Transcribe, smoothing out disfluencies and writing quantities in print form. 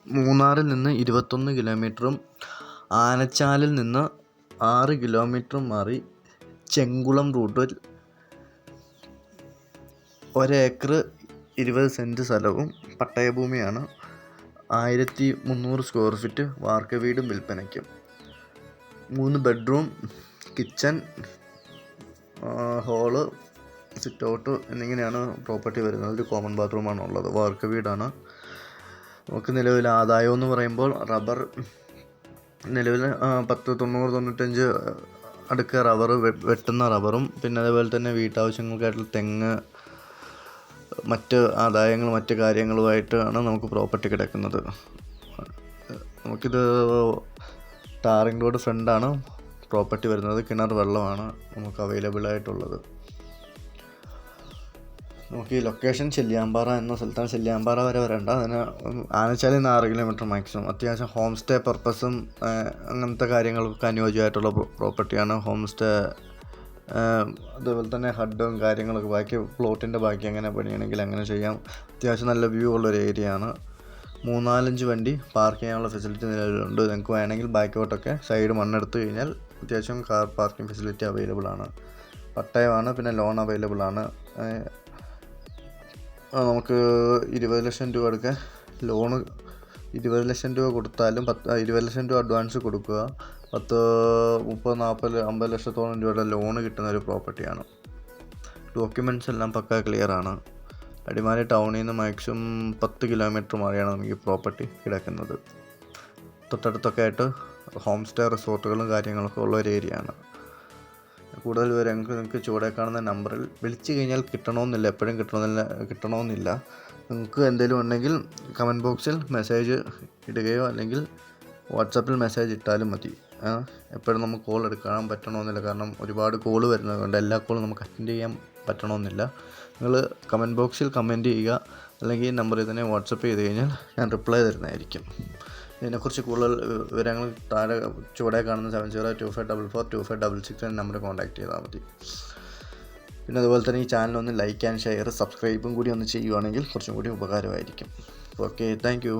മൂന്നാറിൽ നിന്ന് 21 കിലോമീറ്ററും ആനച്ചാലിൽ നിന്ന് 6 കിലോമീറ്ററും മാറി ചെങ്കുളം റൂട്ടിൽ 1 ഏക്കർ 20 സെൻറ്റ് സ്ഥലവും പട്ടയഭൂമിയാണ്. 1300 സ്ക്വയർ ഫീറ്റ് വാർക്ക വീടും വിൽപ്പനയ്ക്കും. 3 bedroom, kitchen, hall, sit out എന്നിങ്ങനെയാണ് പ്രോപ്പർട്ടി വരുന്നത്. ഒരു കോമൺ ബാത്റൂമാണ് ഉള്ളത്. വാർക്ക വീടാണ്. നമുക്ക് നിലവിൽ ആദായം എന്ന് പറയുമ്പോൾ റബ്ബർ നിലവിൽ 90-95 അടുക്ക റബ്ബർ വെട്ടുന്ന റബ്ബറും പിന്നെ അതേപോലെ തന്നെ വീട്ടാവശ്യങ്ങൾക്കായിട്ടുള്ള തെങ്ങ്, മറ്റ് ആദായങ്ങൾ മറ്റ് കാര്യങ്ങളുമായിട്ടാണ് നമുക്ക് പ്രോപ്പർട്ടി കിടക്കുന്നത്. നമുക്കിത് ടാറിംഗ് റോഡ് ഫ്രണ്ടാണ് പ്രോപ്പർട്ടി വരുന്നത്. കിണർ വെള്ളമാണ് നമുക്ക് അവൈലബിൾ ആയിട്ടുള്ളത്. നമുക്ക് ഈ ലൊക്കേഷൻ ചെല്ലിയാമ്പാറ എന്ന സ്ഥലത്താണ്. ചെല്ലിയാമ്പാറ വരെ വരേണ്ട, അതിന് ആനച്ചാലിൽ നിന്ന് 6 കിലോമീറ്റർ മാക്സിമം. അത്യാവശ്യം ഹോം സ്റ്റേ പർപ്പസും അങ്ങനത്തെ കാര്യങ്ങൾക്കൊക്കെ അനുയോജ്യമായിട്ടുള്ള പ്രോപ്പർട്ടിയാണ്. ഹോം സ്റ്റേ അതുപോലെ തന്നെ ഹഡും കാര്യങ്ങളൊക്കെ ബാക്കി പ്ലോട്ടിൻ്റെ ബാക്കി അങ്ങനെ പണിയണമെങ്കിൽ അങ്ങനെ ചെയ്യാം. അത്യാവശ്യം നല്ല വ്യൂ ഉള്ളൊരു ഏരിയയാണ്. 3-4 വണ്ടി പാർക്ക് ചെയ്യാനുള്ള ഫെസിലിറ്റി നിലവിലുണ്ട്. നിങ്ങൾക്ക് വേണമെങ്കിൽ ബാക്കോട്ടൊക്കെ സൈഡ് മണ്ണെടുത്ത് കഴിഞ്ഞാൽ അത്യാവശ്യം കാർ പാർക്കിംഗ് ഫെസിലിറ്റി അവൈലബിൾ ആണ്. പട്ടയമാണ്, പിന്നെ ലോൺ അവൈലബിൾ ആണ്. നമുക്ക് 20 ലക്ഷം രൂപ എടുക്കാൻ ലോണ് 20 ലക്ഷം രൂപ കൊടുത്താലും 20 ലക്ഷം രൂപ അഡ്വാൻസ് കൊടുക്കുക. 30-40-50 ലക്ഷത്തോളം രൂപയുടെ ലോണ് കിട്ടുന്ന ഒരു പ്രോപ്പർട്ടിയാണ്. ഡോക്യുമെൻറ്റ്സ് എല്ലാം പക്ക ക്ലിയർ ആണ്. അടിമാലി ടൗണിൽ നിന്ന് മാക്സിമം 10 കിലോമീറ്റർ മാറിയാണ് നമുക്ക് ഈ പ്രോപ്പർട്ടി കിടക്കുന്നത്. തൊട്ടടുത്തൊക്കെ ആയിട്ട് ഹോം സ്റ്റേ റിസോർട്ടുകളും കാര്യങ്ങളൊക്കെ ഉള്ള ഒരു ഏരിയയാണ്. കൂടുതൽ വിവരങ്ങൾക്ക് നിങ്ങൾക്ക് ചുവടെ കാണുന്ന നമ്പറിൽ വിളിച്ചു കഴിഞ്ഞാൽ കിട്ടണമെന്നില്ല, എപ്പോഴും കിട്ടണമെന്നില്ല. നിങ്ങൾക്ക് എന്തെങ്കിലും ഉണ്ടെങ്കിൽ കമൻറ്റ് ബോക്സിൽ മെസ്സേജ് ഇടുകയോ അല്ലെങ്കിൽ വാട്സാപ്പിൽ മെസ്സേജ് ഇട്ടാലും മതി. എപ്പോഴും നമുക്ക് കോൾ എടുക്കാൻ പറ്റണമെന്നില്ല, കാരണം ഒരുപാട് കോൾ വരുന്നതുകൊണ്ട് എല്ലാ കോളും നമുക്ക് അറ്റൻഡ് ചെയ്യാൻ പറ്റണമെന്നില്ല. നിങ്ങൾ കമൻറ്റ് ബോക്സിൽ കമൻറ്റ് ചെയ്യുക, അല്ലെങ്കിൽ ഈ നമ്പറിൽ തന്നെ വാട്സപ്പ് ചെയ്ത് കഴിഞ്ഞാൽ ഞാൻ റിപ്ലൈ തരുന്നതായിരിക്കും. ഇതിനെക്കുറിച്ച് കൂടുതൽ വിവരങ്ങൾ താഴെ ചുവടെ കാണുന്ന 7025442566 എന്ന നമ്പറിൽ കോൺടാക്ട് ചെയ്താൽ മതി. പിന്നെ അതുപോലെ തന്നെ ഈ ചാനലൊന്ന് ലൈക്ക് ആൻഡ് ഷെയർ സബ്സ്ക്രൈബും കൂടി ഒന്ന് ചെയ്യുവാണെങ്കിൽ കുറച്ചും കൂടി ഉപകാരമായിരിക്കും. Okay, thank you.